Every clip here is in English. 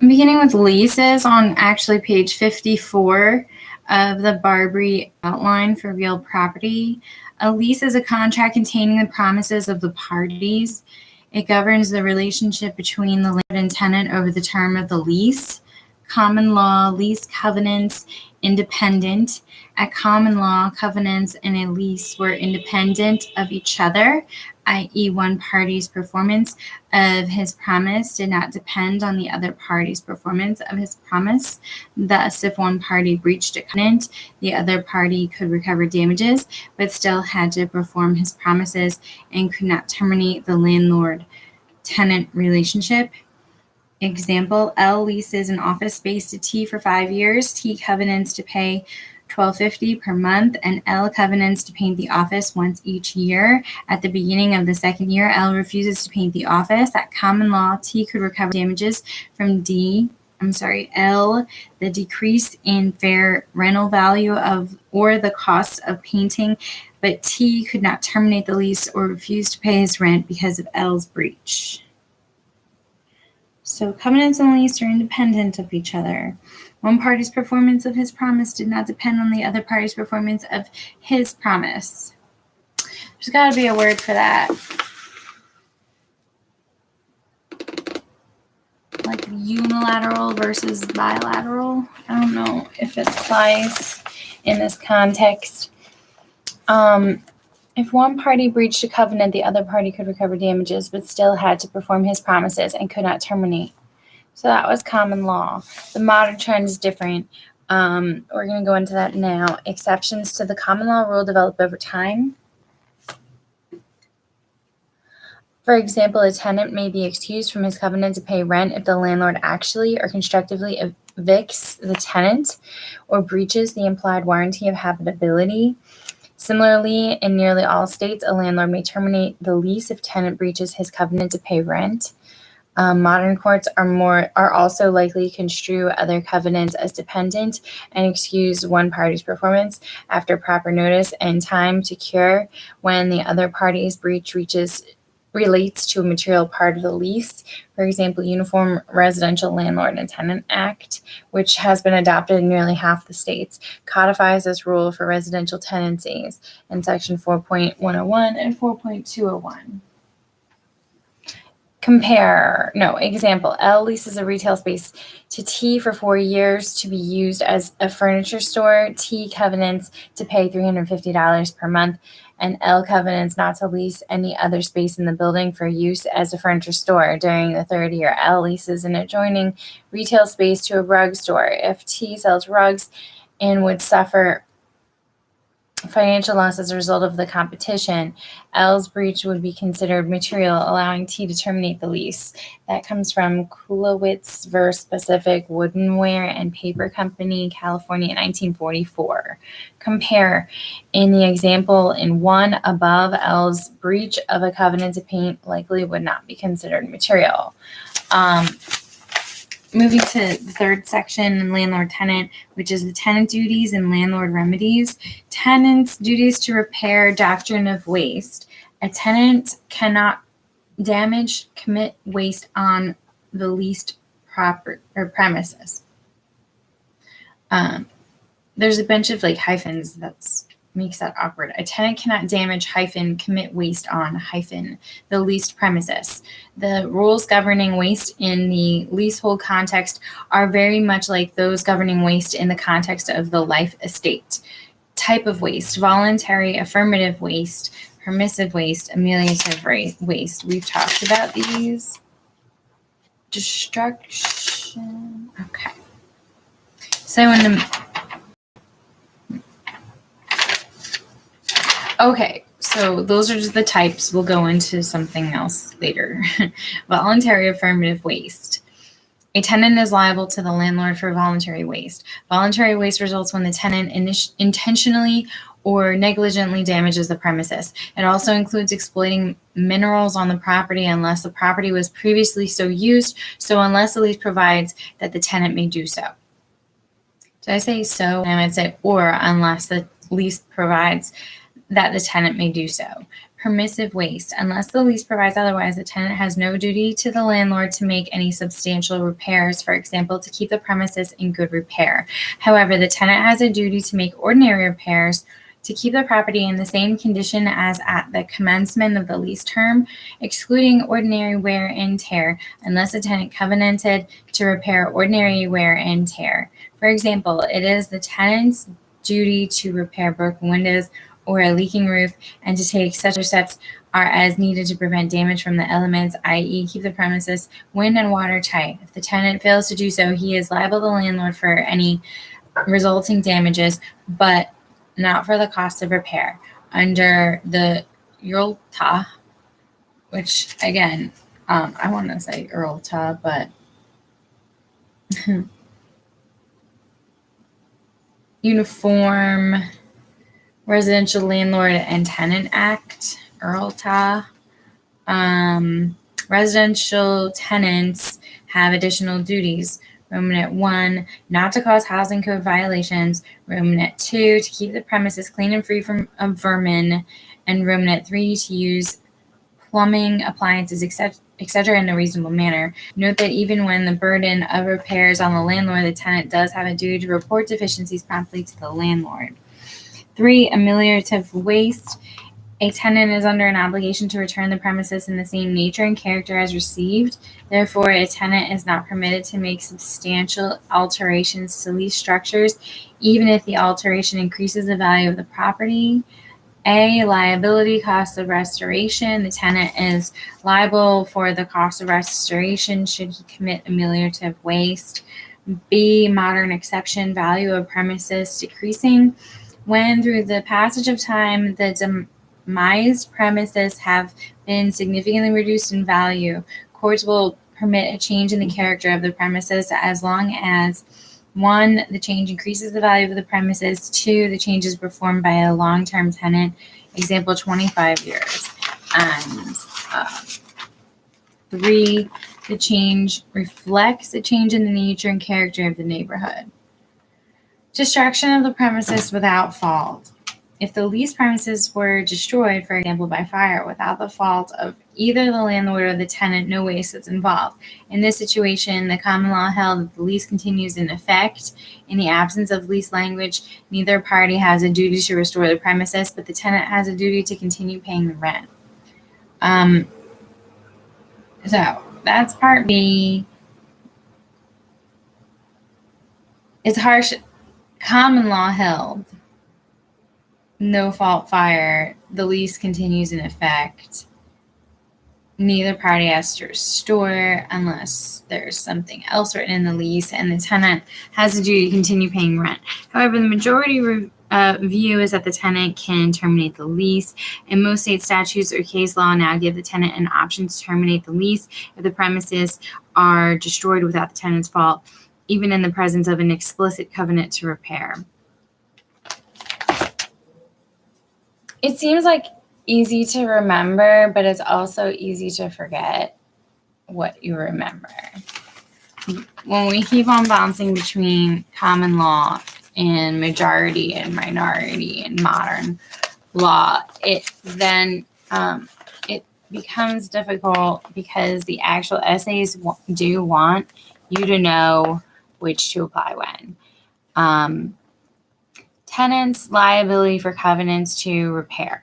Beginning with leases on actually page 54 of the BARBRI outline for real property. A lease is a contract containing the promises of the parties. It governs the relationship between the landlord and tenant over the term of the lease. Common law lease covenants independent. At common law, covenants in a lease were independent of each other, i.e. one party's performance of his promise did not depend on the other party's performance of his promise. Thus, if one party breached a covenant, the other party could recover damages, but still had to perform his promises and could not terminate the landlord-tenant relationship. Example, L leases an office space to T for 5 years. T covenants to pay $12.50 per month, and L covenants to paint the office once each year. At the beginning of the second year, L refuses to paint the office. At common law, T could recover damages from L, the decrease in fair rental value of or the cost of painting, but T could not terminate the lease or refuse to pay his rent because of L's breach. So covenants and lease are independent of each other. One party's performance of his promise did not depend on the other party's performance of his promise. There's got to be a word for that. Like unilateral versus bilateral. I don't know if it applies in this context. If one party breached a covenant, the other party could recover damages, but still had to perform his promises and could not terminate. So that was common law. The modern trend is different. We're going to go into that now. Exceptions to the common law rule develop over time. For example, a tenant may be excused from his covenant to pay rent if the landlord actually or constructively evicts the tenant or breaches the implied warranty of habitability. Similarly, in nearly all states, a landlord may terminate the lease if tenant breaches his covenant to pay rent. Modern courts are also likely to construe other covenants as dependent and excuse one party's performance after proper notice and time to cure when the other party's breach relates to a material part of the lease. For example, Uniform Residential Landlord and Tenant Act, which has been adopted in nearly half the states, codifies this rule for residential tenancies in section 4.101 and 4.201. Example, L leases a retail space to T for 4 years to be used as a furniture store. T covenants to pay $350 per month, and L covenants not to lease any other space in the building for use as a furniture store. During the third year, L leases an adjoining retail space to a rug store. If T sells rugs and would suffer financial loss as a result of the competition, L's breach would be considered material, allowing T to terminate the lease. That comes from Kulowitz v. Pacific Woodenware and Paper Company, California, 1944. Compare. In the example in one above, L's breach of a covenant to paint likely would not be considered material. Moving to the third section, landlord-tenant, which is the tenant duties and landlord remedies. Tenant's duties to repair doctrine of waste. A tenant cannot damage, commit waste on the leased premises. There's a bunch of hyphens that makes that awkward. A tenant cannot damage - commit waste on - the leased premises. The rules governing waste in the leasehold context are very much like those governing waste in the context of the life estate. Type of waste: voluntary, affirmative waste, permissive waste, ameliorative waste. We've talked about these. Destruction. Okay. So so those are just the types. We'll go into something else later. Voluntary affirmative waste. A tenant is liable to the landlord for voluntary waste. Voluntary waste results when the tenant intentionally or negligently damages the premises. It also includes exploiting minerals on the property unless the property was previously so used, so unless the lease provides that the tenant may do so. Did I say so? I might say or unless the lease provides that the tenant may do so. Permissive waste. Unless the lease provides otherwise, the tenant has no duty to the landlord to make any substantial repairs, for example, to keep the premises in good repair. However, the tenant has a duty to make ordinary repairs to keep the property in the same condition as at the commencement of the lease term, excluding ordinary wear and tear, unless the tenant covenanted to repair ordinary wear and tear. For example, it is the tenant's duty to repair broken windows or a leaking roof, and to take such steps are as needed to prevent damage from the elements, i.e. keep the premises wind and water tight. If the tenant fails to do so, he is liable to the landlord for any resulting damages, but not for the cost of repair. Under the URLTA, which again, I want to say URLTA, but Uniform Residential Landlord and Tenant Act, URLTA. Residential tenants have additional duties. Romanet 1, not to cause housing code violations. Romanet 2, to keep the premises clean and free from vermin. And Romanet 3, to use plumbing, appliances, etc. in a reasonable manner. Note that even when the burden of repairs on the landlord, the tenant does have a duty to report deficiencies promptly to the landlord. 3. Ameliorative waste. A tenant is under an obligation to return the premises in the same nature and character as received. Therefore, a tenant is not permitted to make substantial alterations to lease structures, even if the alteration increases the value of the property. A. Liability cost of restoration. The tenant is liable for the cost of restoration should he commit ameliorative waste. B. Modern exception. Value of premises decreasing. When through the passage of time the demised premises have been significantly reduced in value, courts will permit a change in the character of the premises as long as 1. The change increases the value of the premises. 2. The change is performed by a long-term tenant, example 25 years. And 3. The change reflects a change in the nature and character of the neighborhood. Destruction of the premises without fault. If the leased premises were destroyed, for example, by fire, without the fault of either the landlord or the tenant, no waste is involved. In this situation, the common law held that the lease continues in effect. In the absence of lease language, neither party has a duty to restore the premises, but the tenant has a duty to continue paying the rent. So that's part B. It's harsh. Common law held. No fault fire. The lease continues in effect. Neither party has to restore unless there's something else written in the lease, and the tenant has a duty to continue paying rent. However, the majority view is that the tenant can terminate the lease, and most state statutes or case law now give the tenant an option to terminate the lease if the premises are destroyed without the tenant's fault, even in the presence of an explicit covenant to repair. It seems like easy to remember, but it's also easy to forget what you remember. When we keep on bouncing between common law and majority and minority and modern law, it becomes difficult because the actual essays do want you to know which to apply when. Tenants' liability for covenants to repair.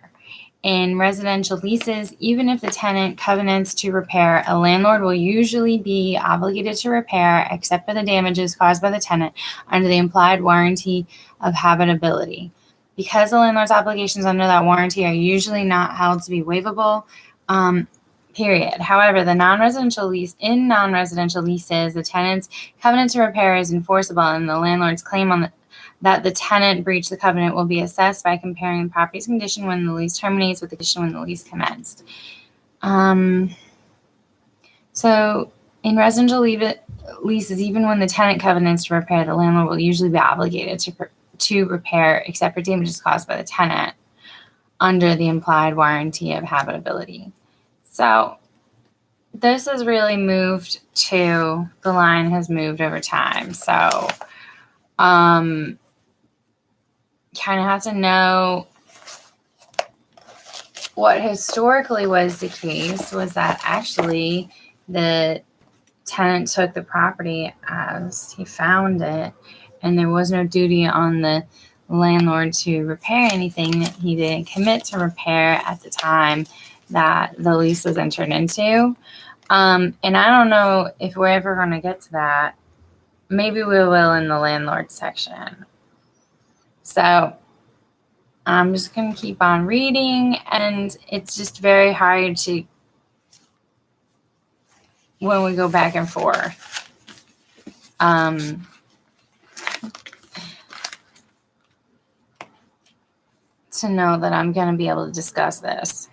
In residential leases, even if the tenant covenants to repair, a landlord will usually be obligated to repair except for the damages caused by the tenant under the implied warranty of habitability. Because the landlord's obligations under that warranty are usually not held to be waivable, period. However, in non-residential leases, the tenant's covenant to repair is enforceable, and the landlord's claim that the tenant breached the covenant will be assessed by comparing the property's condition when the lease terminates with the condition when the lease commenced. So in residential leases, even when the tenant covenants to repair, the landlord will usually be obligated to repair except for damages caused by the tenant under the implied warranty of habitability. So this has really moved to, the line has moved over time. So kind of have to know what historically was the case was that actually the tenant took the property as he found it, and there was no duty on the landlord to repair anything that he didn't commit to repair at the time that the lease was entered into. And I don't know if we're ever going to get to that. Maybe we will in the landlord section. So I'm just going to keep on reading, and it's just very hard to, when we go back and forth, to know that I'm going to be able to discuss this.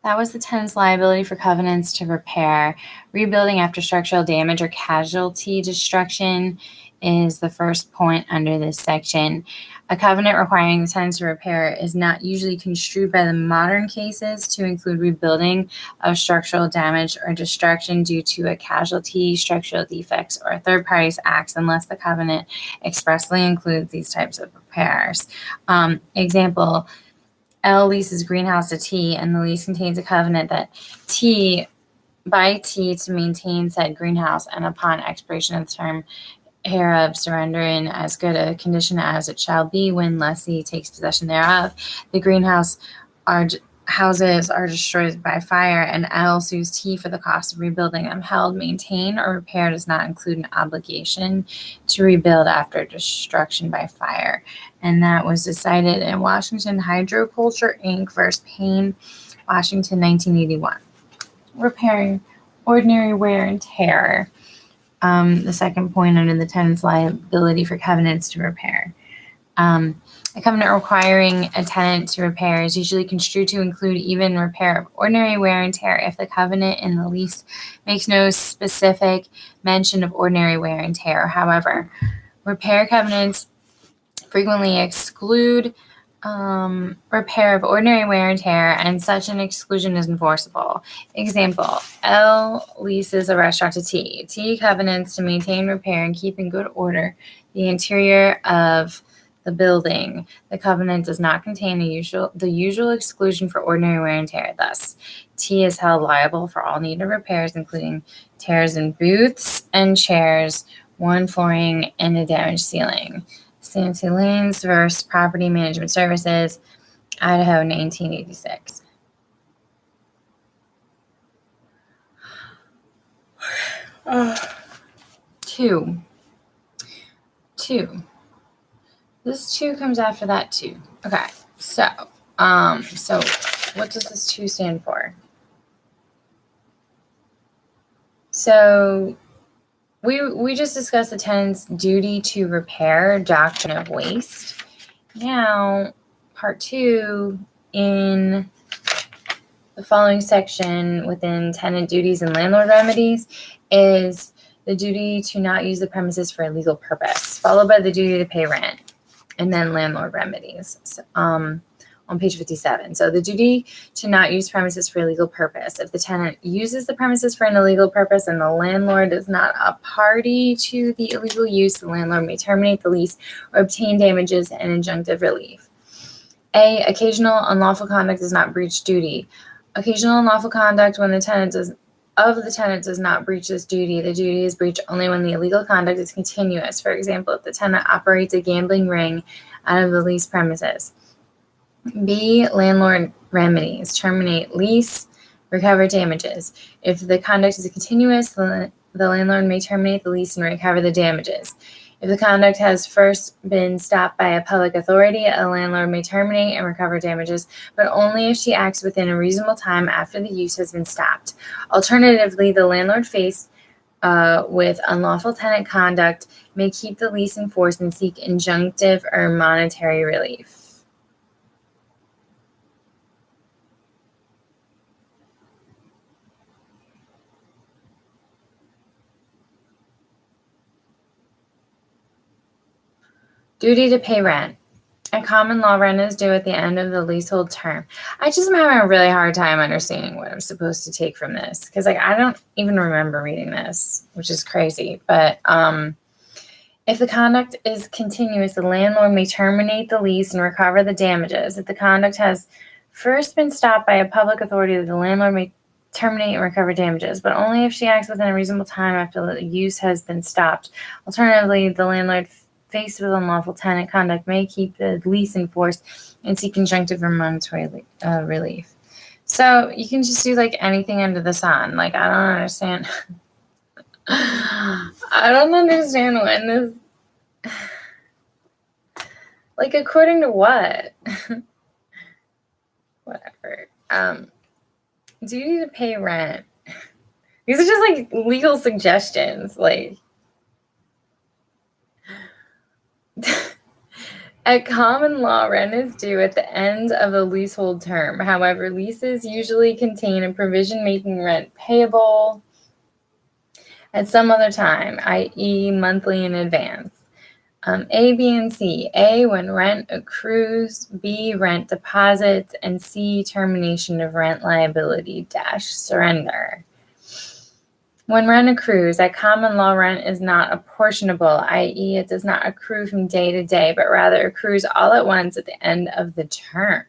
That was the tenant's liability for covenants to repair. Rebuilding after structural damage or casualty destruction is the first point under this section. A covenant requiring the tenant to repair is not usually construed by the modern cases to include rebuilding of structural damage or destruction due to a casualty, structural defects, or a third party's acts unless the covenant expressly includes these types of repairs. Example, L leases greenhouse to T, and the lease contains a covenant that T to maintain said greenhouse, and upon expiration of the term hereof surrender in as good a condition as it shall be when lessee takes possession thereof. The greenhouse houses are destroyed by fire, and L sues T for the cost of rebuilding them. Held, maintain, or repair does not include an obligation to rebuild after destruction by fire. And that was decided in Washington Hydroculture Inc. versus Payne, Washington, 1981. Repairing ordinary wear and tear. The second point under the tenant's liability for covenants to repair. A covenant requiring a tenant to repair is usually construed to include even repair of ordinary wear and tear if the covenant in the lease makes no specific mention of ordinary wear and tear. However, repair covenants frequently exclude repair of ordinary wear and tear, and such an exclusion is enforceable. Example, L leases a restaurant to T. T covenants to maintain, repair, and keep in good order the interior of the building. The covenant does not contain the usual exclusion for ordinary wear and tear. Thus, T is held liable for all needed repairs, including tears in booths and chairs, worn flooring, and a damaged ceiling. Sanity Lanes versus Property Management Services, Idaho, 1986. Two. This 2 comes after that 2. Okay, so what does this 2 stand for? So we just discussed the tenant's duty to repair, doctrine of waste. Now, part 2 in the following section within tenant duties and landlord remedies is the duty to not use the premises for a legal purpose, followed by the duty to pay rent, and then landlord remedies. On page 57. So the duty to not use premises for a legal purpose. If the tenant uses the premises for an illegal purpose and the landlord is not a party to the illegal use, the landlord may terminate the lease or obtain damages and injunctive relief. A, occasional unlawful conduct does not breach duty. Occasional unlawful conduct when the tenant does not breach this duty. The duty is breached only when the illegal conduct is continuous. For example, if the tenant operates a gambling ring out of the lease premises. B, landlord remedies. Terminate lease, recover damages. If the conduct is continuous, the landlord may terminate the lease and recover the damages. If the conduct has first been stopped by a public authority, a landlord may terminate and recover damages, but only if she acts within a reasonable time after the use has been stopped. Alternatively, the landlord faced with unlawful tenant conduct may keep the lease in force and seek injunctive or monetary relief. Duty to pay rent. A common law rent is due at the end of the leasehold term. I just am having a really hard time understanding what I'm supposed to take from this because I don't even remember reading this, which is crazy. But If the conduct is continuous, the landlord may terminate the lease and recover the damages. If the conduct has first been stopped by a public authority, the landlord may terminate and recover damages, but only if she acts within a reasonable time after the use has been stopped. Alternatively, the landlord faced with unlawful tenant conduct may keep the lease in force and seek injunctive or monetary relief. So you can just do like anything under the sun. Like, I don't understand. I don't understand when this, like, according to what? Whatever. Duty to pay rent. These are just like legal suggestions. Like, at common law, rent is due at the end of the leasehold term. However, leases usually contain a provision making rent payable at some other time, i.e. monthly in advance. A, B, and C. A, when rent accrues. B, rent deposits. And C, termination of rent liability - surrender. When rent accrues, at common law, rent is not apportionable, i.e. it does not accrue from day to day, but rather accrues all at once at the end of the term.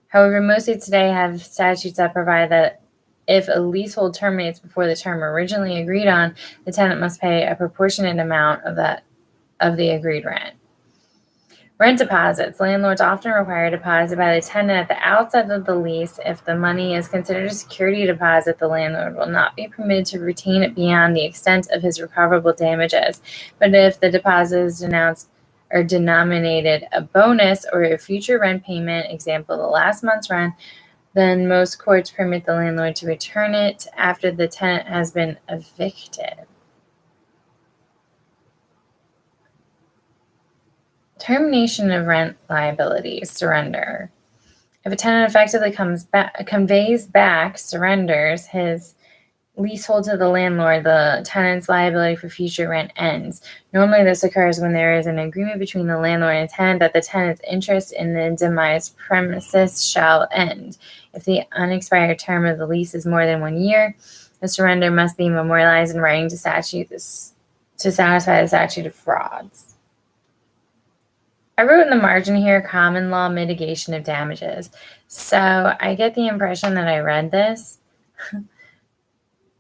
However, most states today have statutes that provide that if a leasehold terminates before the term originally agreed on, the tenant must pay a proportionate amount of the agreed rent. Rent deposits. Landlords often require a deposit by the tenant at the outset of the lease. If the money is considered a security deposit, the landlord will not be permitted to retain it beyond the extent of his recoverable damages. But if the deposit is denounced or denominated a bonus or a future rent payment, example, the last month's rent, then most courts permit the landlord to return it after the tenant has been evicted. Termination of rent liability, surrender. If a tenant effectively conveys back, surrenders his leasehold to the landlord, the tenant's liability for future rent ends. Normally, this occurs when there is an agreement between the landlord and tenant that the tenant's interest in the demised premises shall end. If the unexpired term of the lease is more than 1 year, the surrender must be memorialized in writing to satisfy the statute of frauds. I wrote in the margin here, common law mitigation of damages. So I get the impression that I read this.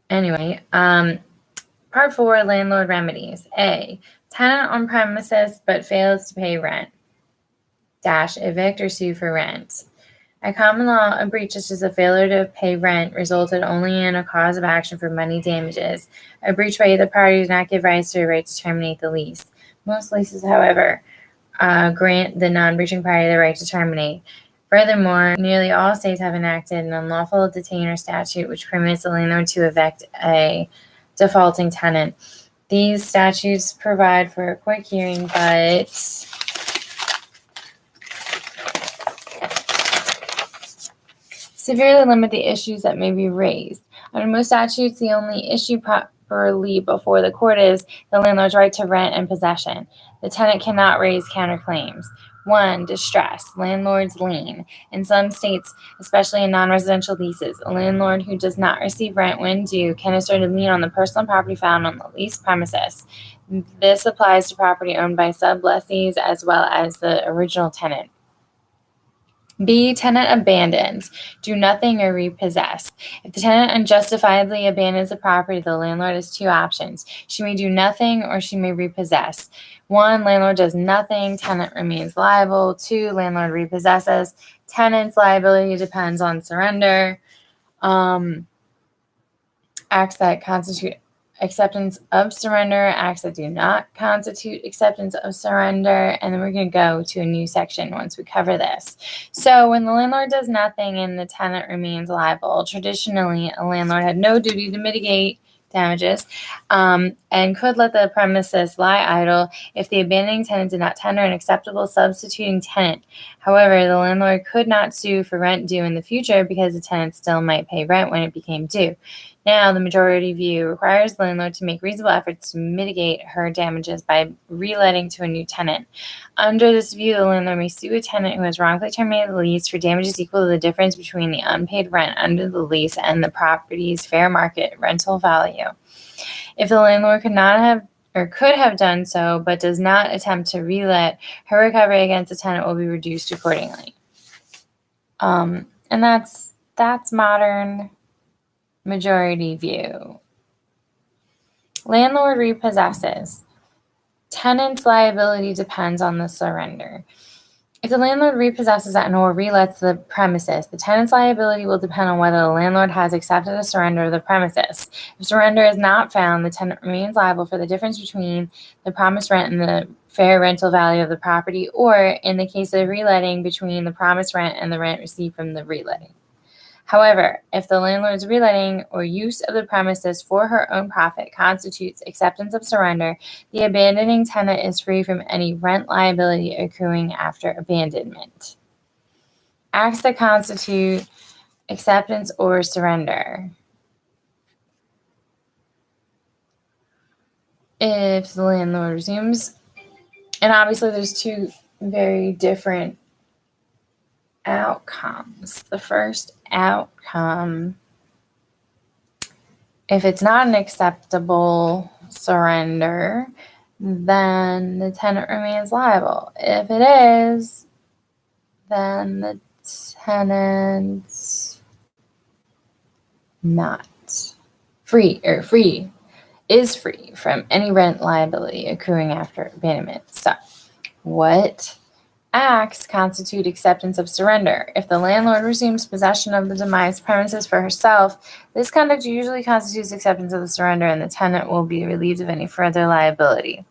Anyway, part 4, landlord remedies. A, tenant on premises but fails to pay rent. - evict or sue for rent. At common law, a breach such as a failure to pay rent resulted only in a cause of action for money damages. A breach by either party does not give rise to a right to terminate the lease. Most leases, however, grant the non-breaching party the right to terminate. Furthermore, nearly all states have enacted an unlawful detainer statute which permits the landlord to evict a defaulting tenant. These statutes provide for a quick hearing, but severely limit the issues that may be raised. Under most statutes, the only issue properly before the court is the landlord's right to rent and possession. The tenant cannot raise counterclaims. 1. Distress. Landlord's lien. In some states, especially in non-residential leases, a landlord who does not receive rent when due can assert a lien on the personal property found on the leased premises. This applies to property owned by sublessees as well as the original tenant. B. Tenant abandons. Do nothing or repossess. If the tenant unjustifiably abandons the property, the landlord has 2 options. She may do nothing or she may repossess. 1. Landlord does nothing. Tenant remains liable. 2. Landlord repossesses. Tenant's liability depends on surrender. Acts that constitute acceptance of surrender, acts that do not constitute acceptance of surrender, and then we're going to go to a new section once we cover this. So when the landlord does nothing and the tenant remains liable, traditionally a landlord had no duty to mitigate damages and could let the premises lie idle if the abandoning tenant did not tender an acceptable substituting tenant. However, the landlord could not sue for rent due in the future because the tenant still might pay rent when it became due. Now, the majority view requires the landlord to make reasonable efforts to mitigate her damages by reletting to a new tenant. Under this view, the landlord may sue a tenant who has wrongfully terminated the lease for damages equal to the difference between the unpaid rent under the lease and the property's fair market rental value. If the landlord or could have done so, but does not attempt to relet, her recovery against the tenant will be reduced accordingly. And that's modern majority view. Landlord repossesses. Tenant's liability depends on the surrender. If the landlord repossesses or relets the premises, the tenant's liability will depend on whether the landlord has accepted a surrender of the premises. If surrender is not found, the tenant remains liable for the difference between the promised rent and the fair rental value of the property, or in the case of reletting, between the promised rent and the rent received from the reletting. However, if the landlord's reletting or use of the premises for her own profit constitutes acceptance of surrender, the abandoning tenant is free from any rent liability accruing after abandonment. Acts that constitute acceptance or surrender. If the landlord resumes, and obviously there's two very different outcomes. The first outcome, if it's not an acceptable surrender, then the tenant remains liable. If it is, then the tenant's not free from any rent liability accruing after abandonment. So, what acts constitute acceptance of surrender? If the landlord resumes possession of the demised premises for herself, this conduct usually constitutes acceptance of the surrender, and the tenant will be relieved of any further liability.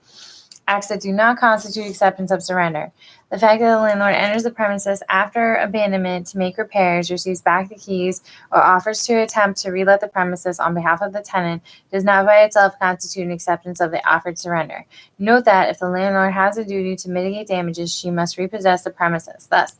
Acts that do not constitute acceptance of surrender. The fact that the landlord enters the premises after abandonment to make repairs, receives back the keys, or offers to attempt to relet the premises on behalf of the tenant does not by itself constitute an acceptance of the offered surrender. Note that if the landlord has a duty to mitigate damages, she must repossess the premises. Thus,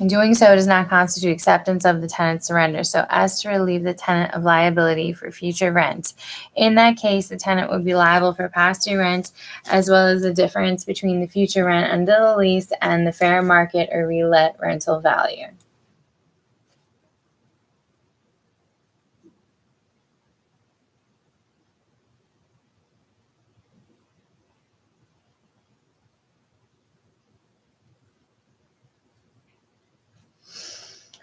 doing so does not constitute acceptance of the tenant's surrender, so as to relieve the tenant of liability for future rent. In that case, the tenant would be liable for past due rent, as well as the difference between the future rent under the lease and the fair market or relet rental value.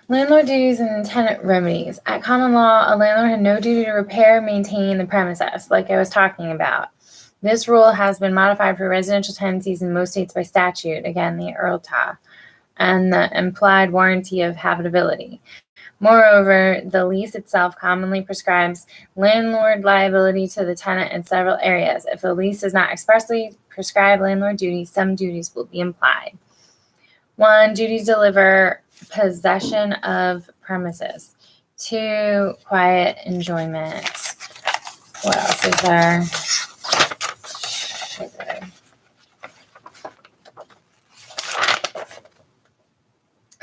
Landlord duties and tenant remedies. At common law, a landlord had no duty to repair or maintain the premises, like I was talking about. This rule has been modified for residential tenancies in most states by statute, again, the IRLTA, and the implied warranty of habitability. Moreover, the lease itself commonly prescribes landlord liability to the tenant in several areas. If the lease does not expressly prescribe landlord duties, some duties will be implied. 1. Duty to deliver possession of premises. 2. Quiet enjoyment. What else is there?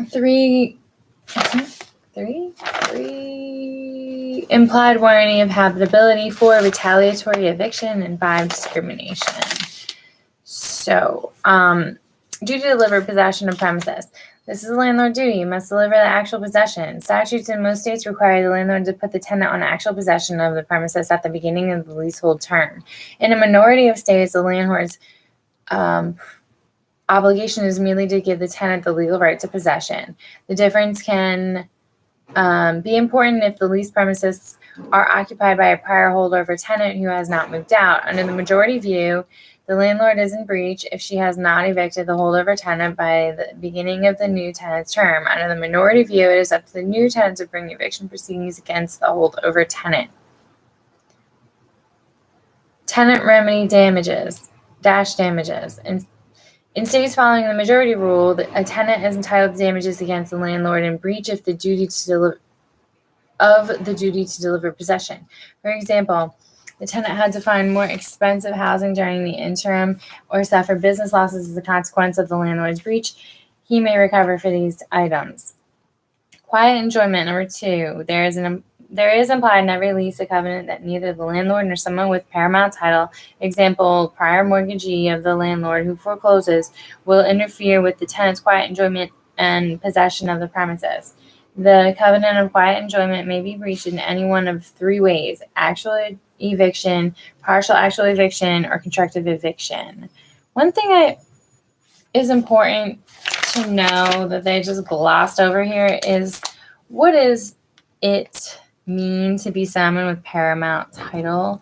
Three. Implied warranty of habitability. 4. Retaliatory eviction. And 5. Discrimination. So, duty to deliver possession of premises. This is a landlord duty. You must deliver the actual possession. Statutes in most states require the landlord to put the tenant on actual possession of the premises at the beginning of the leasehold term. In a minority of states, the landlord's obligation is merely to give the tenant the legal right to possession. The difference can be important if the leased premises are occupied by a prior holder of a tenant who has not moved out. Under the majority view, the landlord is in breach if she has not evicted the holder of her tenant by the beginning of the new tenant's term. Under the minority view, it is up to the new tenant to bring eviction proceedings against the holdover tenant. Tenant remedy damages. In states following the majority rule, a tenant is entitled to damages against the landlord in breach of the duty to deliver possession. For example, the tenant had to find more expensive housing during the interim or suffer business losses as a consequence of the landlord's breach. He may recover for these items. Quiet enjoyment. Number 2, there is implied in every lease a covenant that neither the landlord nor someone with paramount title, example, prior mortgagee of the landlord who forecloses, will interfere with the tenant's quiet enjoyment and possession of the premises. The covenant of quiet enjoyment may be breached in any one of three ways: actual eviction, partial actual eviction, or constructive eviction. One thing that is important to know that they just glossed over here is, what does it mean to be someone with paramount title?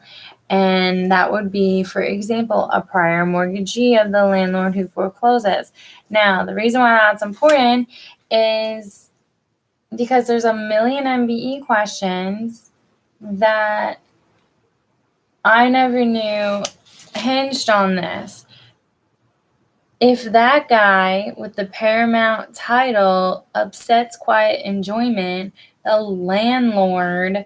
And that would be, for example, a prior mortgagee of the landlord who forecloses. Now, the reason why that's important is because there's a million MBE questions that I never knew hinged on this. If that guy with the paramount title upsets quiet enjoyment, the landlord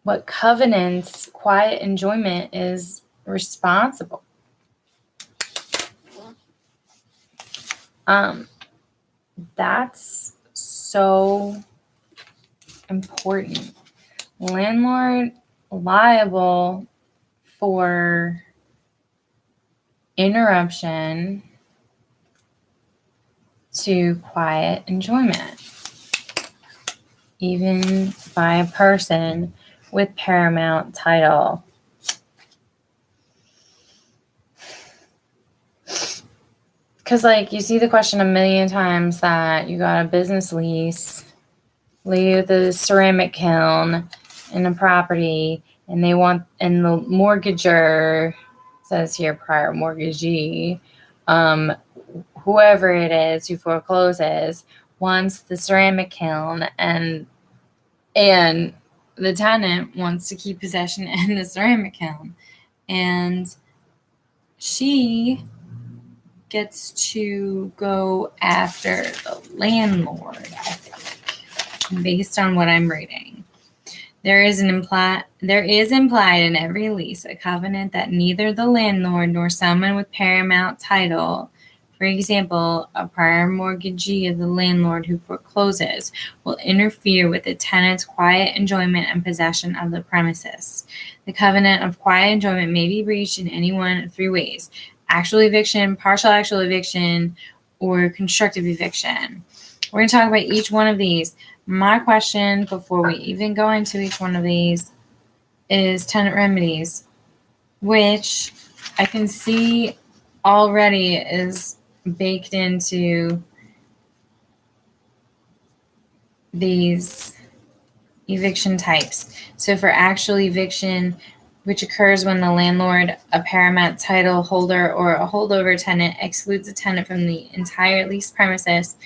what covenants quiet enjoyment is responsible. That's so important. Landlord liable for interruption to quiet enjoyment, even by a person with paramount title. Because, like, you see the question a million times that you got a business lease, with a ceramic kiln in a property, and the mortgager says here prior mortgagee, whoever it is who forecloses wants the ceramic kiln, and the tenant wants to keep possession in the ceramic kiln, and she gets to go after the landlord, I think, based on what I'm reading. There is implied in every lease a covenant that neither the landlord nor someone with paramount title, for example, a prior mortgagee of the landlord who forecloses, will interfere with the tenant's quiet enjoyment and possession of the premises. The covenant of quiet enjoyment may be breached in any one of three ways: actual eviction, partial actual eviction, or constructive eviction. We're going to talk about each one of these. My question before we even go into each one of these is tenant remedies, which I can see already is baked into these eviction types. So for actual eviction, which occurs when the landlord, a paramount title holder, or a holdover tenant excludes a tenant from the entire leased premises,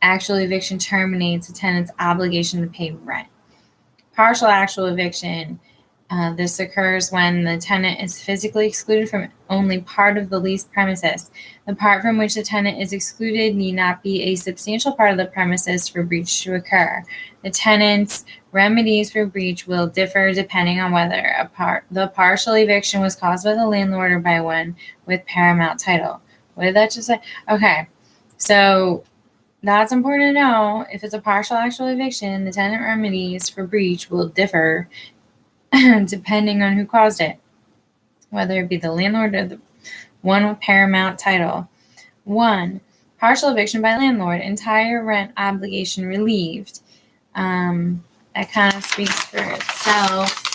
actual eviction terminates a tenant's obligation to pay rent. Partial actual eviction, this occurs when the tenant is physically excluded from only part of the leased premises. The part from which the tenant is excluded need not be a substantial part of the premises for breach to occur. The tenant's remedies for breach will differ depending on whether the partial eviction was caused by the landlord or by one with paramount title. What did that just say? Okay, so that's important to know. If it's a partial actual eviction, the tenant remedies for breach will differ depending on who caused it, whether it be the landlord or the one with paramount title. 1. Partial eviction by landlord, entire rent obligation relieved. That kind of speaks for itself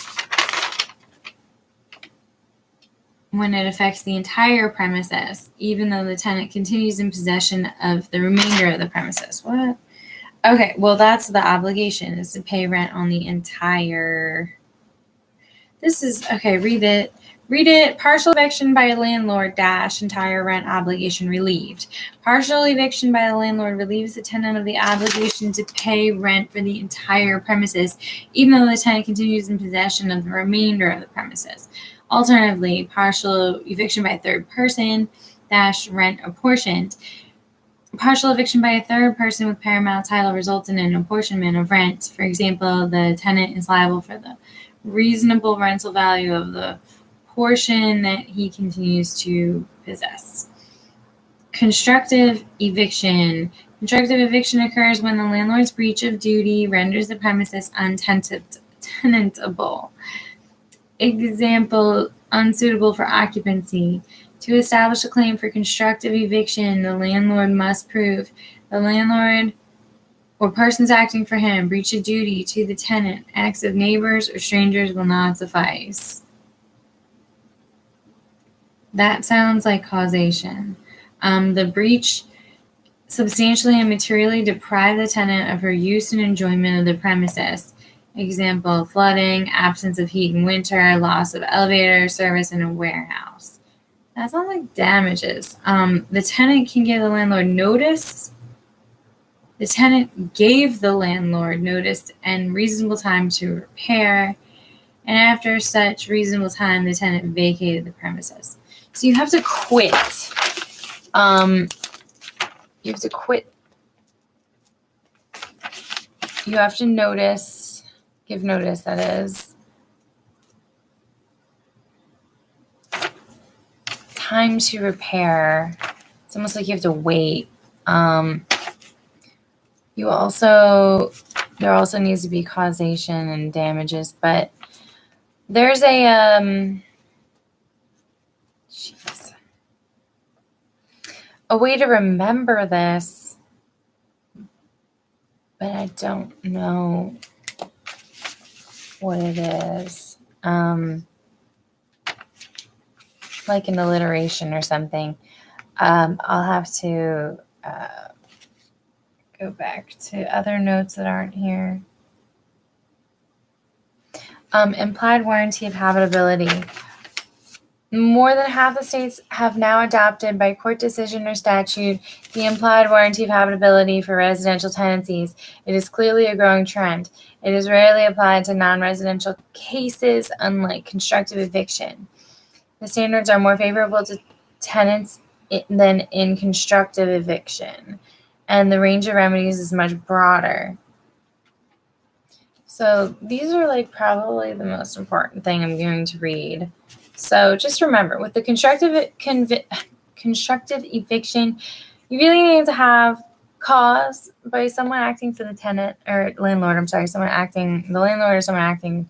when it affects the entire premises, even though the tenant continues in possession of the remainder of the premises. What? Okay, well, that's the obligation, is to pay rent on the entire. This is, okay, read it. Read it. Partial eviction by a landlord dash entire rent obligation relieved. Partial eviction by the landlord relieves the tenant of the obligation to pay rent for the entire premises, even though the tenant continues in possession of the remainder of the premises. Alternatively, partial eviction by a third person dash rent apportioned. Partial eviction by a third person with paramount title results in an apportionment of rent. For example, the tenant is liable for the reasonable rental value of the portion that he continues to possess. Constructive eviction. Constructive eviction occurs when the landlord's breach of duty renders the premises untenantable. Example, unsuitable for occupancy. To establish a claim for constructive eviction, the landlord must prove The landlord or persons acting for him breach a duty to the tenant. Acts of neighbors or strangers will not suffice. That sounds like causation. The breach substantially and materially deprive the tenant of her use and enjoyment of the premises. Example, flooding, absence of heat in winter, loss of elevator service in a warehouse. That sounds like damages. The tenant can give the landlord notice. The tenant gave the landlord notice and reasonable time to repair, and after such reasonable time, the tenant vacated the premises. So you have to quit. You have to quit. You have to notice, give notice, that is. Time to repair. It's almost like you have to wait. There also needs to be causation and damages, but there's a way to remember this, but I don't know what it is. Like an alliteration or something. I'll have to go back to other notes that aren't here. Implied warranty of habitability. More than half the states have now adopted by court decision or statute the implied warranty of habitability for residential tenancies. It is clearly a growing trend. It is rarely applied to non-residential cases, unlike constructive eviction. The standards are more favorable to tenants than in constructive eviction, and the range of remedies is much broader. So these are like probably the most important thing I'm going to read. So just remember, with the constructive eviction, you really need to have cause by someone acting for the tenant or landlord. I'm sorry, the landlord or someone acting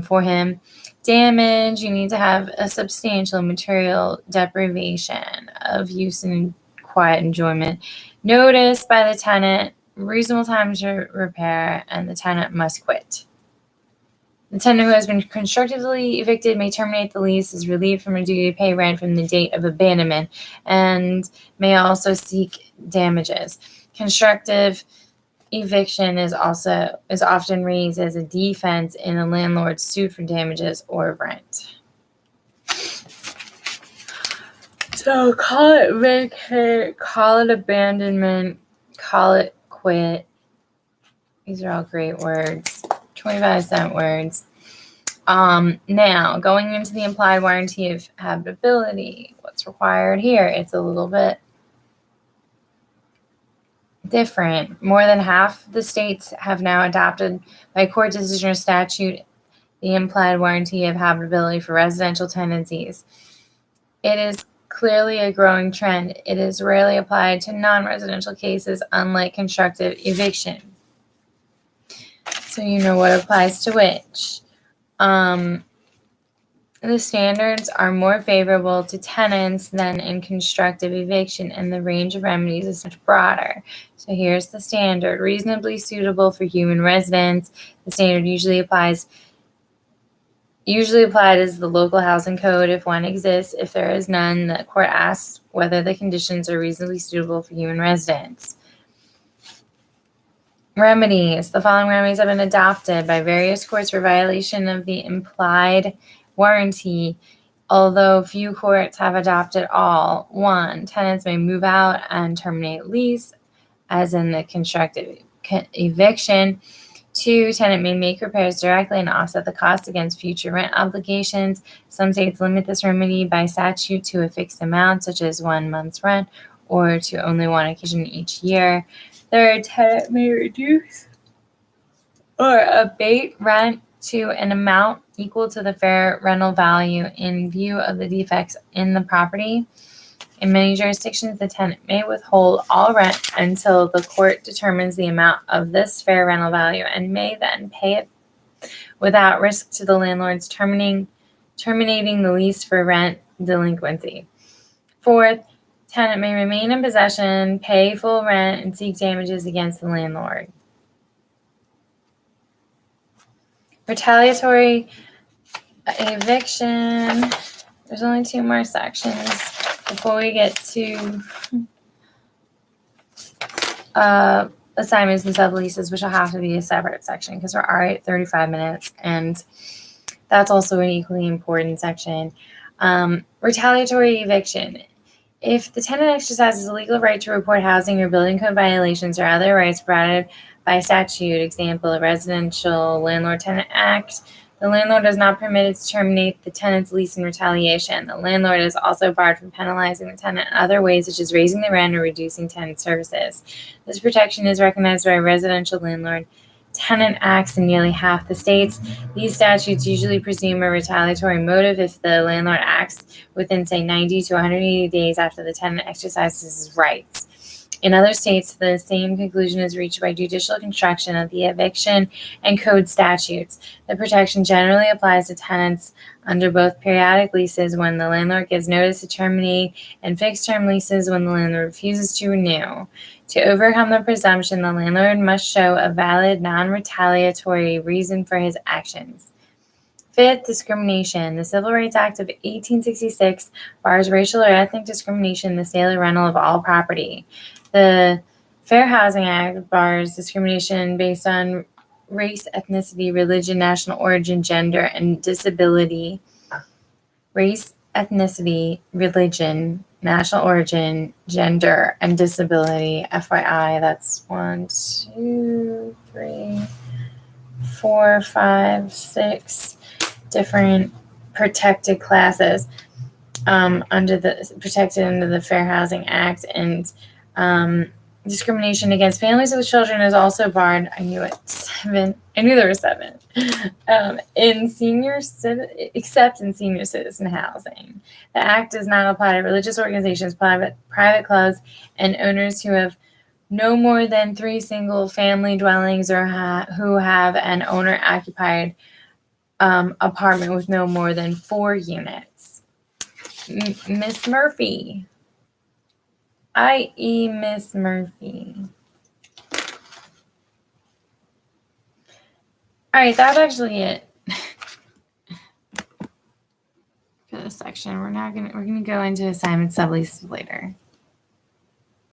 for him. Damage, you need to have a substantial material deprivation of use and quiet enjoyment. Notice by the tenant, reasonable time to repair, and the tenant must quit. The tenant who has been constructively evicted may terminate the lease, is relieved from a duty to pay rent from the date of abandonment, and may also seek damages. Constructive eviction is often raised as a defense in a landlord's suit for damages or rent. So call it vacate, call it abandonment, call it quit. These are all great words. 25-cent words. Now, going into the implied warranty of habitability, what's required here? It's a little bit different. More than half the states have now adopted by court decision or statute the implied warranty of habitability for residential tenancies. It is clearly a growing trend. It is rarely applied to non-residential cases, unlike constructive eviction. So you know what applies to which. The standards are more favorable to tenants than in constructive eviction, and the range of remedies is much broader. So here's the standard. Reasonably suitable for human residents. The standard usually applied is the local housing code if one exists. If there is none, the court asks whether the conditions are reasonably suitable for human residents. Remedies. The following remedies have been adopted by various courts for violation of the implied warranty, although few courts have adopted all. 1. Tenants may move out and terminate lease, as in the constructive eviction. 2. Tenant may make repairs directly and offset the cost against future rent obligations. Some states limit this remedy by statute to a fixed amount, such as 1 month's rent, or to only one occasion each year. 3rd, tenant may reduce or abate rent to an amount equal to the fair rental value in view of the defects in the property. In many jurisdictions, the tenant may withhold all rent until the court determines the amount of this fair rental value and may then pay it without risk to the landlord's terminating the lease for rent delinquency. 4th, tenant may remain in possession, pay full rent, and seek damages against the landlord. Retaliatory eviction. There's only 2 more sections before we get to assignments and subleases, which will have to be a separate section because we're already at 35 minutes, and that's also an equally important section. Retaliatory eviction. If the tenant exercises a legal right to report housing or building code violations or other rights provided by statute, example, a Residential Landlord-Tenant Act, the landlord is not permitted to terminate the tenant's lease in retaliation. The landlord is also barred from penalizing the tenant in other ways, such as raising the rent or reducing tenant services. This protection is recognized by residential landlord-tenant acts in nearly half the states. These statutes usually presume a retaliatory motive if the landlord acts within, say, 90 to 180 days after the tenant exercises his rights. In other states, the same conclusion is reached by judicial construction of the eviction and code statutes. The protection generally applies to tenants under both periodic leases when the landlord gives notice to terminate and fixed-term leases when the landlord refuses to renew. To overcome the presumption, the landlord must show a valid, non-retaliatory reason for his actions. Fifth, discrimination. The Civil Rights Act of 1866 bars racial or ethnic discrimination in the sale or rental of all property. The Fair Housing Act bars discrimination based on race, ethnicity, religion, national origin, gender, and disability. Race, ethnicity, religion, national origin, gender, and disability. FYI, that's 1, 2, 3, 4, 5, 6 different protected classes protected under the Fair Housing Act, and discrimination against families with children is also barred. I knew it. 7. I knew there were 7. Except in senior citizen housing. The act does not apply to religious organizations, private clubs, and owners who have no more than 3 single-family dwellings or who have an owner-occupied apartment with no more than 4 units. Miss Murphy. I.e. Miss Murphy. All right, that's actually it for this section. We're gonna go into assignment subleases later.